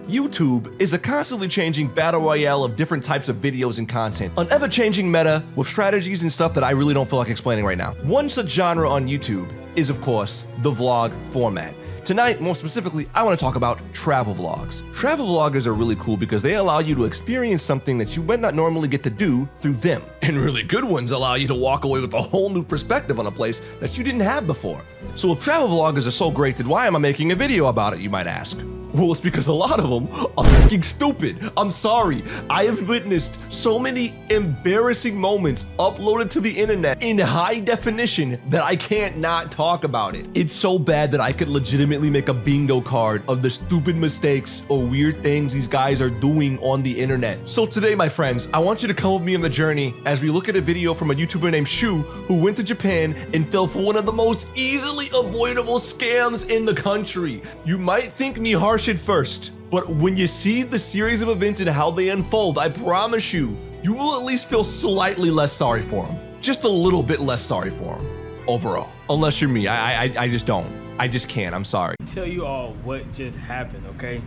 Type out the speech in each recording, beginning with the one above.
YouTube is a constantly changing battle royale of different types of videos and content, an ever-changing meta with strategies and stuff that I really don't feel like explaining right now. One such genre on YouTube is, of course, the vlog format. Tonight, more specifically, I want to talk about travel vlogs. Travel vloggers are really cool because they allow you to experience something that you would not normally get to do through them. And really good ones allow you to walk away with a whole new perspective on a place that you didn't have before. So if travel vloggers are so great, then why am I making a video about it, you might ask? Well, it's because a lot of them are fucking stupid. I'm sorry. I have witnessed so many embarrassing moments uploaded to the internet in high definition that I can't not talk about it. It's so bad that I could legitimately make a bingo card of the stupid mistakes or weird things these guys are doing on the internet. So today, my friends, I want you to come with me on the journey as we look at a video from a YouTuber named Shu who went to Japan and fell for one of the most easily avoidable scams in the country. You might think me harsh at first, but when you see the series of events and how they unfold, I promise you, you will at least feel slightly less sorry for him. Just a little bit less sorry for him, overall. Unless you're me, I just don't. I just can't, I'm sorry. Tell you all what just happened, okay?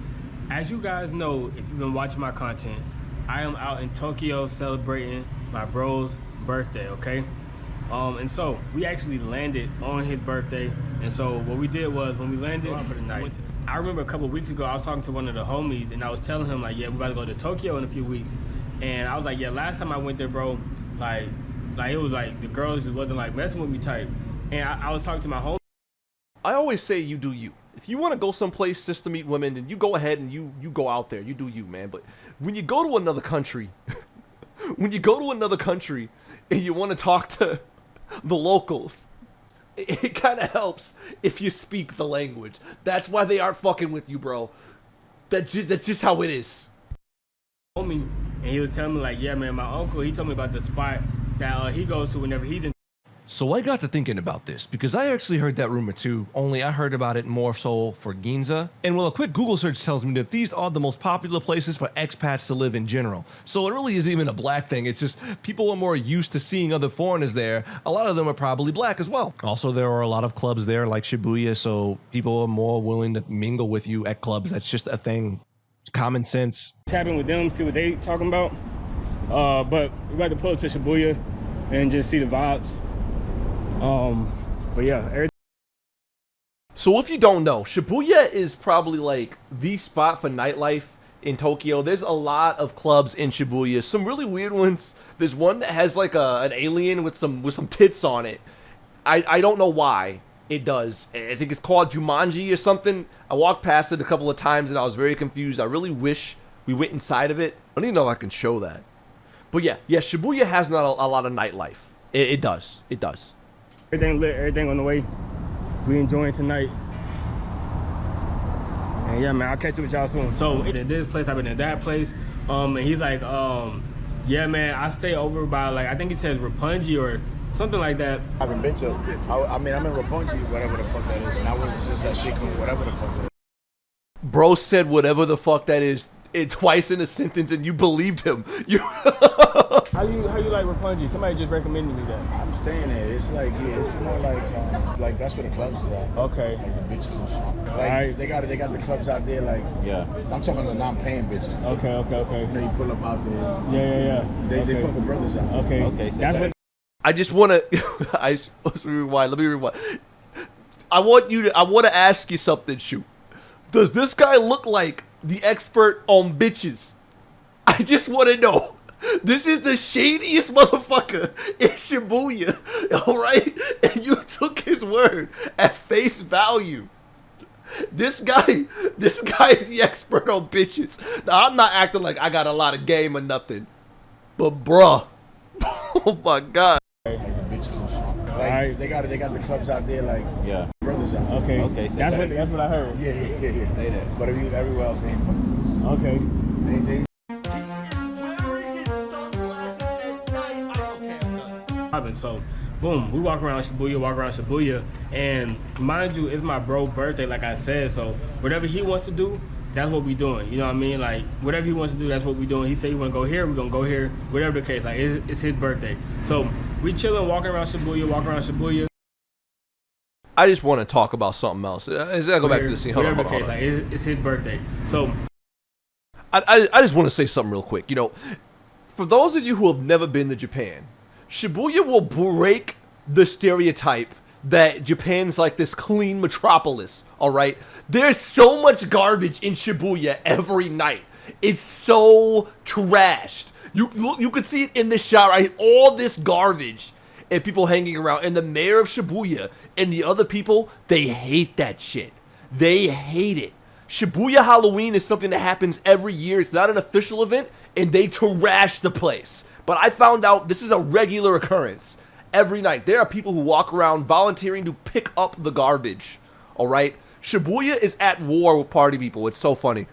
As you guys know, if you've been watching my content, I am out in Tokyo celebrating my bro's birthday, okay? And so we actually landed on his birthday, and so what we did was when we landed for the night, I remember a couple of weeks ago I was talking to one of the homies and I was telling him like, yeah, we about to go to Tokyo in a few weeks, and I was like, yeah, last time I went there, bro, like it was like the girls just wasn't like messing with me type, and I was talking to my homie. I always say you do you. If you want to go someplace just to meet women, then you go ahead and you go out there, you do you, man. But when you go to another country, and you want to talk to the locals, it kind of helps if you speak the language. That's why they aren't fucking with you, bro. That's just how it is. And he was telling me like, yeah, man, my uncle, he told me about the spot that he goes to whenever he's in. So I got to thinking about this because I actually heard that rumor too, only I heard about it more so for Ginza. And well, a quick Google search tells me that these are the most popular places for expats to live in general. So it really isn't even a black thing, it's just people are more used to seeing other foreigners there. A lot of them are probably black as well. Also, there are a lot of clubs there like Shibuya, so people are more willing to mingle with you at clubs. That's just a thing. It's common sense. Tap in with them, see what they talking about. But we got to pull up to Shibuya and just see the vibes. But yeah, so if you don't know, Shibuya is probably like the spot for nightlife in Tokyo. There's a lot of clubs in Shibuya, some really weird ones. There's one that has like an alien with some tits on it. I don't know why it does. I think it's called Jumanji or something. I walked past it a couple of times and I was very confused. I really wish we went inside of it. I don't even know if I can show that. But yeah, Shibuya has not a lot of nightlife. It does. everything lit, everything on the way. We enjoying tonight. And yeah, man, I'll catch up with y'all soon. So in this place, I've been in that place. And he's like, yeah, man, I stay over by like, I think he says Roppongi or something like that. I haven't been to, I mean, I'm in Roppongi, whatever the fuck that is. And I was just at Shikun, whatever the fuck that is. Bro said whatever the fuck that is twice in a sentence and you believed him. How you like Roppongi? Somebody just recommended me that. I'm staying there. It's like, yeah, it's more like that's where the clubs is at. Okay. Like the bitches and shit. Like right. they got the clubs out there. Like yeah, I'm talking the non-paying bitches. Okay. You know, you pull up out there. Yeah. They fuck with brothers out there. Okay. So that's what. I just want to. Let me rewind. I want to ask you something, Shu. Does this guy look like the expert on bitches? I just want to know. This is the shadiest motherfucker in Shibuya, alright? And you took his word at face value. This guy is the expert on bitches. Now, I'm not acting like I got a lot of game or nothing. But bruh. Oh my god. Like the bitches and shit. Like right. they got the clubs out there like yeah. Brothers out there. Okay. So that's what I heard. Yeah. Say that. But everywhere else ain't fucking. Okay. They So, boom, we walk around Shibuya, and mind you, it's my bro birthday, like I said, so whatever he wants to do, that's what we doing, you know what I mean? Like, whatever he wants to do, that's what we doing. He said he want to go here, we're going to go here, whatever the case, like, it's his birthday. So, we chilling, walking around Shibuya. I just want to talk about something else. I go back to the scene. Hold on. Like, it's his birthday. So, I just want to say something real quick. You know, for those of you who have never been to Japan, Shibuya will break the stereotype that Japan's like this clean metropolis, all right? There's so much garbage in Shibuya every night. It's so trashed. You could see it in this shot, right? All this garbage and people hanging around. And the mayor of Shibuya and the other people, they hate that shit. They hate it. Shibuya Halloween is something that happens every year. It's not an official event, and they trash the place. But I found out this is a regular occurrence every night. There are people who walk around volunteering to pick up the garbage, all right? Shibuya is at war with party people. It's so funny.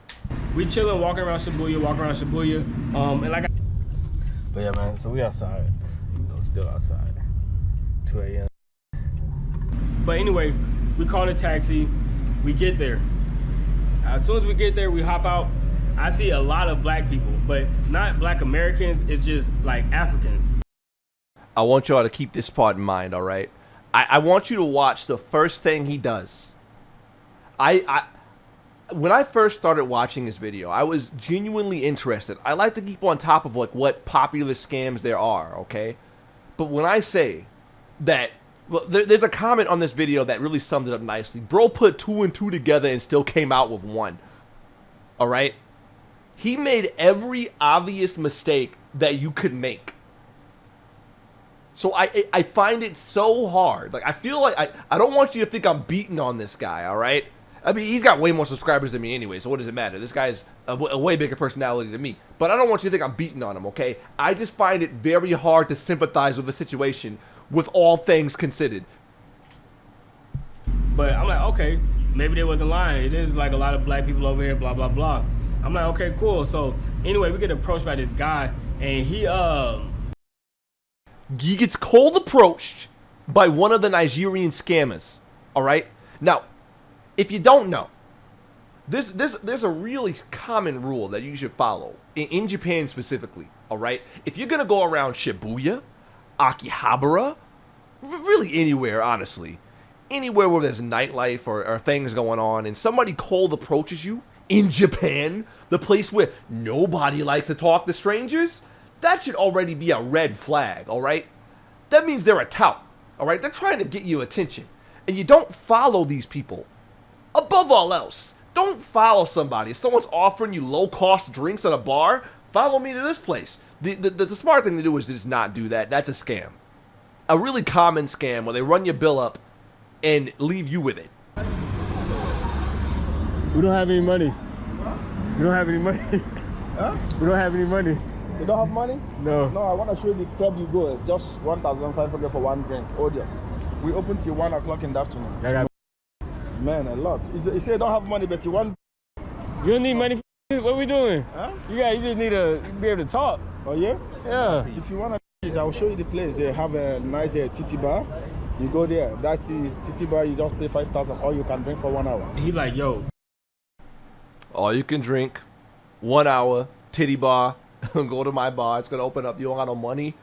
We chilling, walking around Shibuya, and like but yeah, man, so we outside, you know, still outside, 2 a.m. But anyway, we call a taxi, we get there. As soon as we get there, we hop out. I see a lot of black people, but not black Americans, it's just like Africans. I want y'all to keep this part in mind, all right? I want you to watch the first thing he does. When I first started watching this video, I was genuinely interested. I like to keep on top of like what popular scams there are, okay? But when I say that, well, there's a comment on this video that really summed it up nicely. Bro put 2 and 2 together and still came out with 1. All right? He made every obvious mistake that you could make. So I find it so hard. Like, I feel like I don't want you to think I'm beating on this guy, all right? I mean, he's got way more subscribers than me anyway, so what does it matter? This guy's a way bigger personality than me. But I don't want you to think I'm beating on him, okay? I just find it very hard to sympathize with a situation with all things considered. But I'm like, okay, maybe they wasn't lying. It is like a lot of black people over here, blah, blah, blah. I'm like, okay, cool. So anyway, we get approached by this guy, and he gets cold approached by one of the Nigerian scammers, all right? Now, if you don't know, there's a really common rule that you should follow, in Japan specifically, all right? If you're going to go around Shibuya, Akihabara, really anywhere, honestly, anywhere where there's nightlife or things going on, and somebody cold approaches you in Japan, the place where nobody likes to talk to strangers, that should already be a red flag, all right? That means they're a tout, all right? They're trying to get you attention, and you don't follow these people. Above all else, don't follow somebody. If someone's offering you low-cost drinks at a bar, follow me to this place. The smart thing to do is just not do that. That's a scam. A really common scam where they run your bill up and leave you with it. we don't have any money. We don't have any money. Huh? We don't have any money. You don't have money? No. No, I want to show you the club you go. It's just 1,500 for one drink. Audio. We open till 1 o'clock in the afternoon. I got Man, a lot. You say you don't have money, but you want. You don't need money for this? What we doing? Huh? You just need to be able to talk. Oh, yeah? Yeah. If you want to, I'll show you the place. They have a nice titty bar. You go there. That's the titty bar. You just pay 5,000 or you can drink for 1 hour. He like, yo. All you can drink, 1 hour, titty bar, go to my bar. It's going to open up. You don't got no money?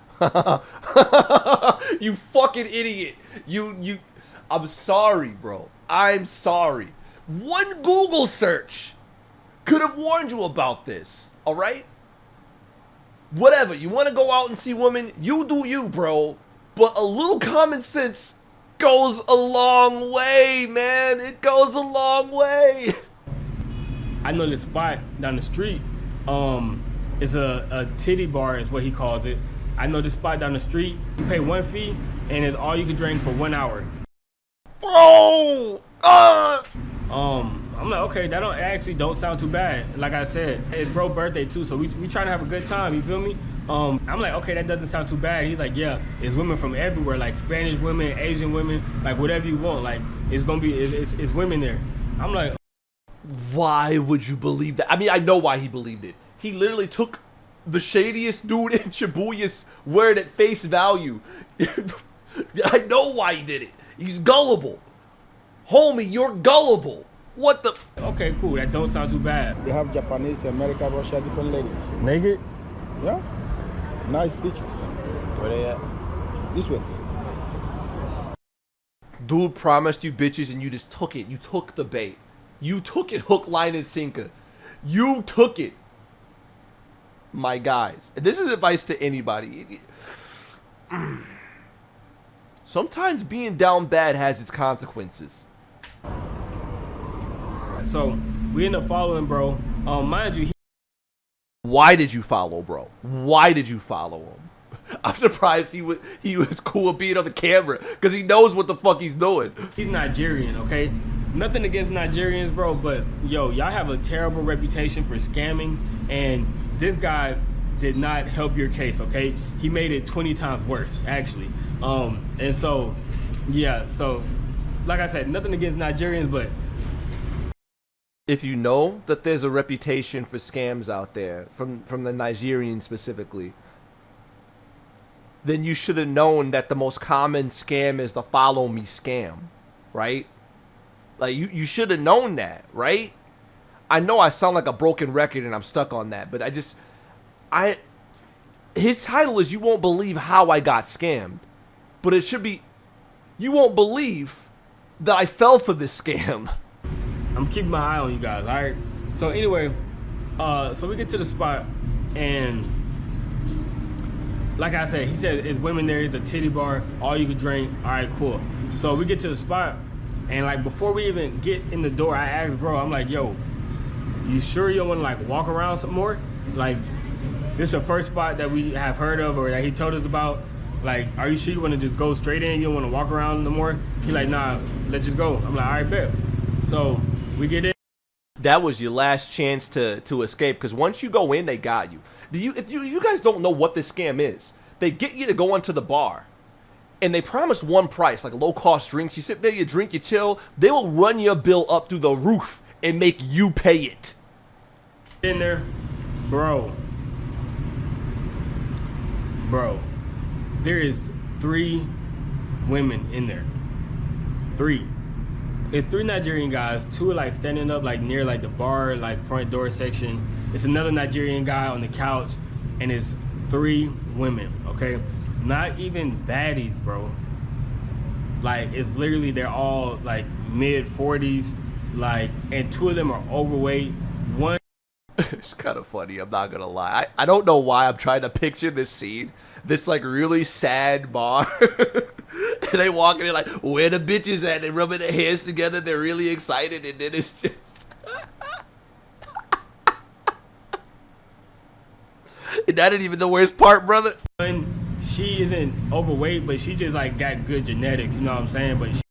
You fucking idiot. I'm sorry, bro. I'm sorry. One Google search could have warned you about this, all right? Whatever, you want to go out and see women, you do you, bro. But a little common sense goes a long way, man. It goes a long way. I know this spot down the street. It's a titty bar is what he calls it. I know this spot down the street. You pay 1 fee, and it's all you can drink for 1 hour. Bro! I'm like, okay, that actually don't sound too bad. Like I said, it's bro's birthday too, so we trying to have a good time, you feel me? I'm like, okay, that doesn't sound too bad. He's like, yeah, it's women from everywhere, like Spanish women, Asian women, like whatever you want, like it's gonna be, it's women there. I'm like, why would you believe that? I mean, I know why he believed it. He literally took the shadiest dude in Shibuya's word at face value. I know why he did it. He's gullible. Homie, you're gullible. What the? Okay, cool. That don't sound too bad. They have Japanese, American, Russia, different ladies. Naked? Yeah. Nice bitches. Where they at? This way. Dude promised you bitches and you just took it. You took the bait. You took it hook, line, and sinker. You took it. my guys, and this is advice to anybody. Sometimes being down bad has its consequences. So we end up following, bro. Mind you, Why did you follow, bro? Why did you follow him? I'm surprised he was cool being on the camera because he knows what the fuck he's doing. he's Nigerian, okay? Nothing against Nigerians, bro, but yo, y'all have a terrible reputation for scamming, and this guy did not help your case, okay? He made it 20 times worse, actually. And so, yeah, so like I said, nothing against Nigerians, but If you know that there's a reputation for scams out there, from the Nigerians specifically, then you should have known that the most common scam is the follow me scam, right? Like, you should have known that, right? I know I sound like a broken record and I'm stuck on that, but his title is You Won't Believe How I Got Scammed. But it should be, You Won't Believe That I Fell for This Scam. I'm keeping my eye on you guys, all right? So anyway, so we get to the spot, and like I said, he said it's women there, it's a titty bar, all you can drink, all right, cool. So we get to the spot, and like before we even get in the door, I asked bro, I'm like, yo, you sure you don't want to like walk around some more? Like, this is the first spot that we have heard of or that he told us about. Like, are you sure you want to just go straight in? You don't want to walk around no more? He like, nah, let's just go. I'm like, all right, bet. So we get in. That was your last chance to escape, because once you go in, they got you. If you guys don't know what this scam is, they get you to go into the bar, and they promise one price, like low-cost drinks. You sit there, you drink, you chill. They will run your bill up through the roof and make you pay it. In there, bro, there is 3 women in there. 3. It's 3 Nigerian guys. 2 are like standing up like near like the bar, like front door section. It's another Nigerian guy on the couch, and it's 3 women, okay? Not even baddies, bro. Like, it's literally, they're all like mid-40s, like, and 2 of them are overweight. One, It's kind of funny, I'm not gonna lie. I don't know why I'm trying to picture this scene. This like really sad bar. And they walking in like, where the bitches at? They rubbing their hands together, they're really excited, and then it's just and that ain't even the worst part, brother. she isn't overweight, but she just like got good genetics, you know what I'm saying? But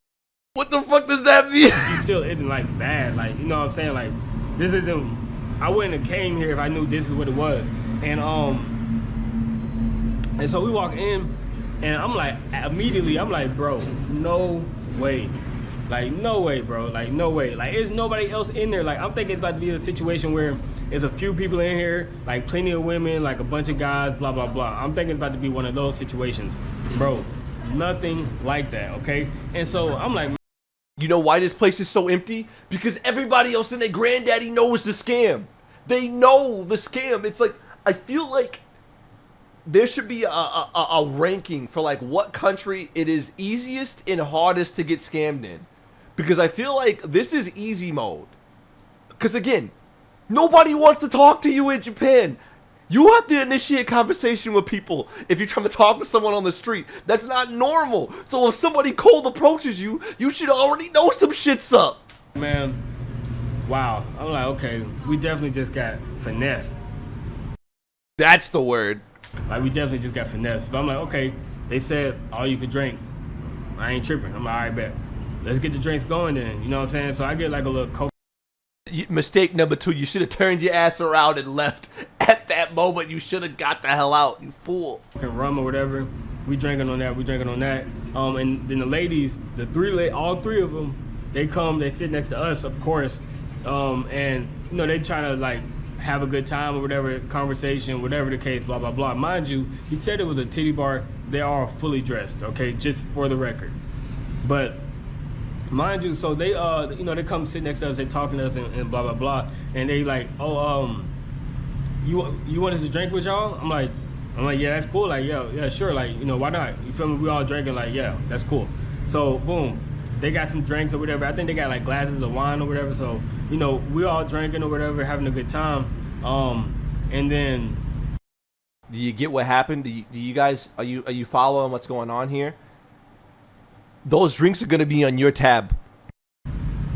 What the fuck does that mean? she still isn't like bad, like, you know what I'm saying? Like, this isn't, I wouldn't have came here if I knew this is what it was. And so we walk in, and I'm like, immediately, I'm like, bro, no way. Like, no way, bro. Like, no way. Like, there's nobody else in there. Like, I'm thinking it's about to be a situation where there's a few people in here, like plenty of women, like a bunch of guys, blah, blah, blah. I'm thinking it's about to be one of those situations. Bro, nothing like that, okay? And so I'm like, You know why this place is so empty? Because everybody else and their granddaddy knows the scam. They know the scam. It's like, I feel like there should be a ranking for like what country it is easiest and hardest to get scammed in. Because I feel like this is easy mode. Because again, nobody wants to talk to you in Japan. You have to initiate conversation with people if you're trying to talk to someone on the street. That's not normal. So if somebody cold approaches you, you should already know some shit's up. man, wow. I'm like, okay, we definitely just got finessed. That's the word. Like, we definitely just got finessed. But I'm like, okay, they said all you could drink. I ain't tripping. I'm like, all right, bet. Let's get the drinks going then. You know what I'm saying? So I get like a little Coke. Mistake number 2, you should have turned your ass around and left at that moment. You should have got the hell out, you fool. Rum or whatever. We drinking on that. And then the ladies, all 3 of them, they come, they sit next to us, of course. And, you know, they try to like have a good time or whatever, conversation, whatever the case, blah, blah, blah. Mind you, he said it was a titty bar. They are fully dressed, okay, just for the record. But mind you, so they, you know, they come sit next to us, they talking to us and blah, blah, blah. And they like, oh, you want us to drink with y'all? I'm like, yeah, that's cool. Like, yeah, sure. Like, you know, why not? You feel me? We all drinking. Like, yeah, that's cool. So, boom, they got some drinks or whatever. I think they got like glasses of wine or whatever. So, you know, we all drinking or whatever, having a good time. And then Do you get what happened? Do you guys are you following what's going on here? Those drinks are gonna be on your tab.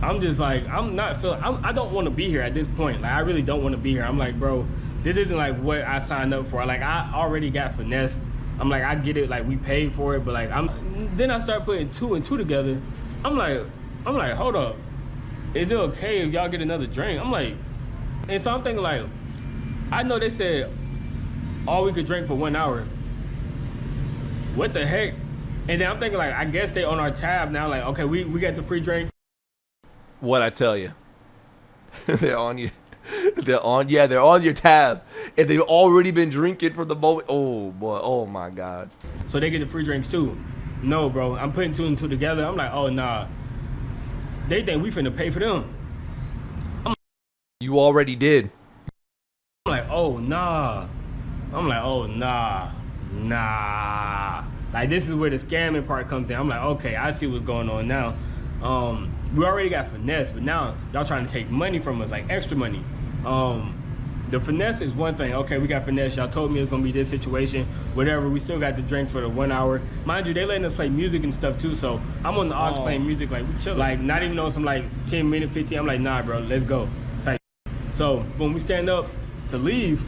I'm just like, I'm not feeling, I don't want to be here at this point. Like, I really don't want to be here. I'm like, bro, this isn't like what I signed up for. Like, I already got finessed. I'm like, I get it. Like, we paid for it, but like, then I start putting two and two together. I'm like, hold up. Is it okay if y'all get another drink? I'm like, and so I'm thinking like, I know they said all we could drink for 1 hour. What the heck? And then I'm thinking like, I guess they on our tab now. Like, okay, we got the free drinks. What I tell you, they're on you. They're on your tab, and they've already been drinking from the moment. Oh boy, oh my God. So they get the free drinks too. No, bro, I'm putting two and two together. I'm like, oh nah. They think we finna pay for them. You already did. I'm like, oh nah. I'm like, oh nah. Like, this is where the scamming part comes in. I'm like, okay, I see what's going on now. We already got finesse, but now y'all trying to take money from us, like extra money. The finesse is one thing. Okay, we got finesse. Y'all told me it was gonna be this situation, whatever. We still got the drink for the 1 hour. Mind you, they letting us play music and stuff too. So I'm on the aux playing music, like we chill. Like, not even on some like 10 minute, 15. I'm like, nah, bro, let's go. Type. So when we stand up to leave,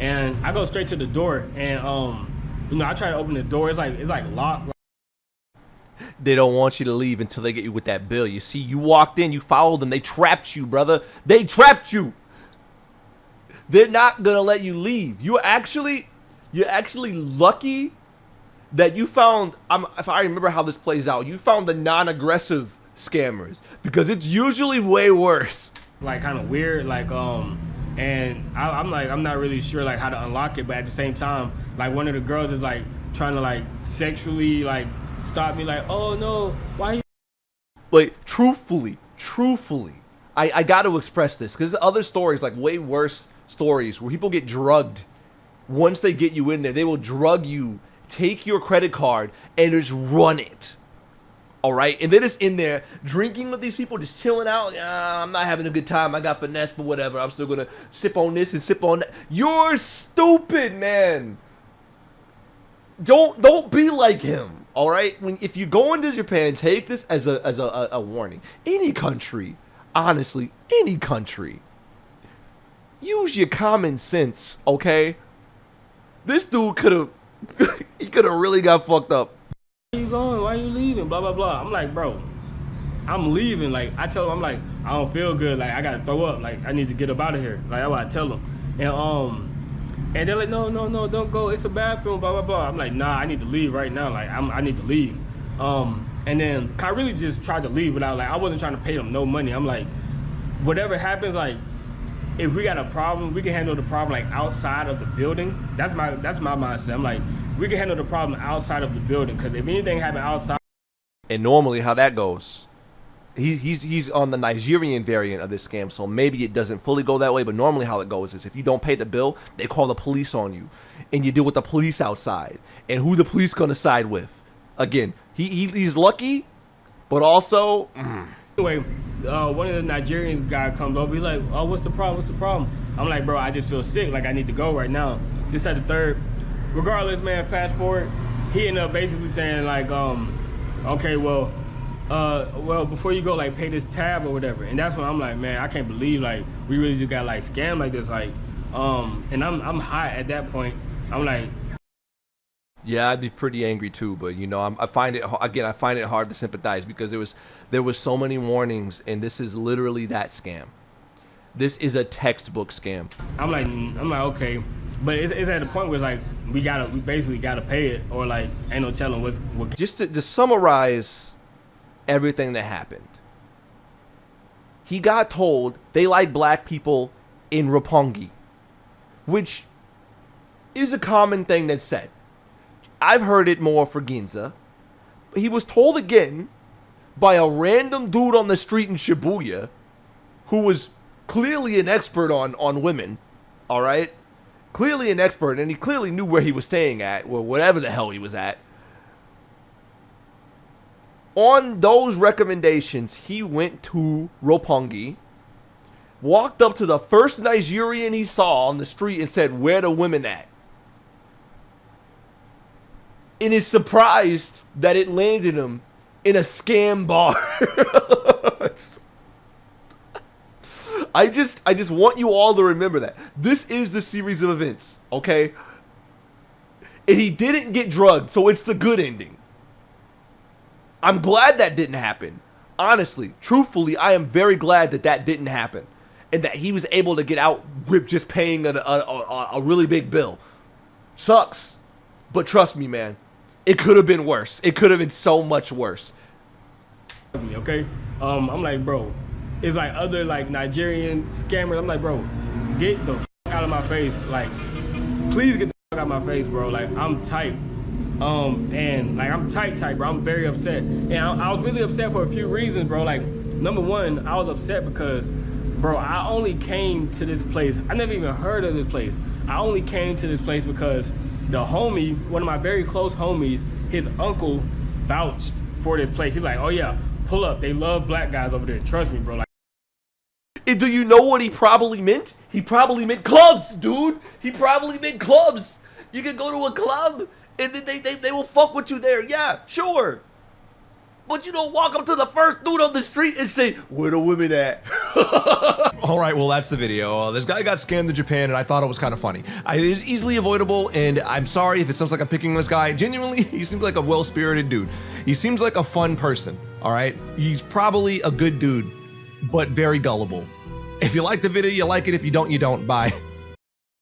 and I go straight to the door, and you know, I try to open the door. It's like locked. They don't want you to leave until they get you with that bill. You see, you walked in, you followed them, they trapped you, brother. They trapped you. They're not gonna let you leave. You're actually lucky that you found. If I remember how this plays out, you found the non-aggressive scammers, because it's usually way worse. Like, kind of weird, like and I'm like, I'm not really sure like how to unlock it, but at the same time, like, one of the girls is like trying to like sexually like stop me, like, oh no, why you? Like, truthfully, I got to express this, because there's other stories, like way worse stories, where people get drugged. Once they get you in there, they will drug you, take your credit card, and just run it. All right, and they're just in there drinking with these people, just chilling out. I'm not having a good time. I got finesse, but whatever. I'm still gonna sip on this and sip on that. You're stupid, man. Don't be like him. All right, if you go into Japan, take this as a warning. Any country, honestly, any country, use your common sense. Okay, this dude could have he could have really got fucked up. Where you going? Why you leaving? Blah blah blah. I'm like, bro, I'm leaving. Like, I tell him, I'm like, I don't feel good. Like, I gotta throw up. Like, I need to get up out of here. Like, that's what I tell them. And they're like, no, don't go. It's a bathroom. Blah blah blah. I'm like, nah, I need to leave right now. Like, I need to leave. And then I really just tried to leave without, like, I wasn't trying to pay them no money. I'm like, whatever happens, like, if we got a problem, we can handle the problem like outside of the building. That's my mindset. I'm like, we can handle the problem outside of the building, because if anything happen outside. And normally how that goes, he's on the Nigerian variant of this scam, so maybe it doesn't fully go that way, but normally how it goes is if you don't pay the bill, they call the police on you, and you deal with the police outside. And who the police gonna side with? Again, he's lucky, but also. Anyway, one of the Nigerian guy comes over. He's like, oh, what's the problem? I'm like, bro, I just feel sick. Like, I need to go right now. Just at the third. Regardless, man, fast forward. He ended up basically saying, like, okay, well, before you go, like, pay this tab or whatever. And that's when I'm like, man, I can't believe, like, we really just got, like, scammed like this. Like, and I'm hot at that point. I'm like. Yeah, I'd be pretty angry too, but you know, I find it hard to sympathize, because there was so many warnings, and this is literally that scam. This is a textbook scam. I'm like, okay, but it's at the point where it's like we basically gotta pay it, or like ain't no telling what. Just to summarize everything that happened, he got told they like black people in Roppongi, which is a common thing that's said. I've heard it more for Ginza. He was told again by a random dude on the street in Shibuya, who was clearly an expert on women, all right? Clearly an expert, and he clearly knew where he was staying at, or whatever the hell he was at. On those recommendations, he went to Roppongi, walked up to the first Nigerian he saw on the street and said, "Where the women at?" and is surprised that it landed him in a scam bar. I just want you all to remember that. This is the series of events, okay? And he didn't get drugged, so it's the good ending. I'm glad that didn't happen. Honestly, truthfully, I am very glad that that didn't happen. And that he was able to get out with just paying a really big bill. Sucks. But trust me, man. It could have been worse. It could have been so much worse. Okay? I'm like, bro, it's like other like Nigerian scammers. I'm like, bro, get the out of my face. Like, please get the out of my face, bro. Like, I'm tight. And like I'm tight, bro. I'm very upset. And I was really upset for a few reasons, bro. Like, number one, I was upset because, bro, I only came to this place. I never even heard of this place. I only came to this place because the homie, one of my very close homies, his uncle vouched for this place. He's like, oh yeah, pull up. They love black guys over there. Trust me, bro. Like, and do you know what he probably meant? He probably meant clubs, dude. He probably meant clubs. You can go to a club and then they will fuck with you there. Yeah, sure. But you don't walk up to the first dude on the street and say, where the women at? All right, well, that's the video. This guy got scammed in Japan, and I thought it was kind of funny. It is easily avoidable, and I'm sorry if it sounds like I'm picking on this guy. Genuinely, he seems like a well-spirited dude. He seems like a fun person, all right? He's probably a good dude, but very gullible. If you like the video, you like it. If you don't, you don't. Bye.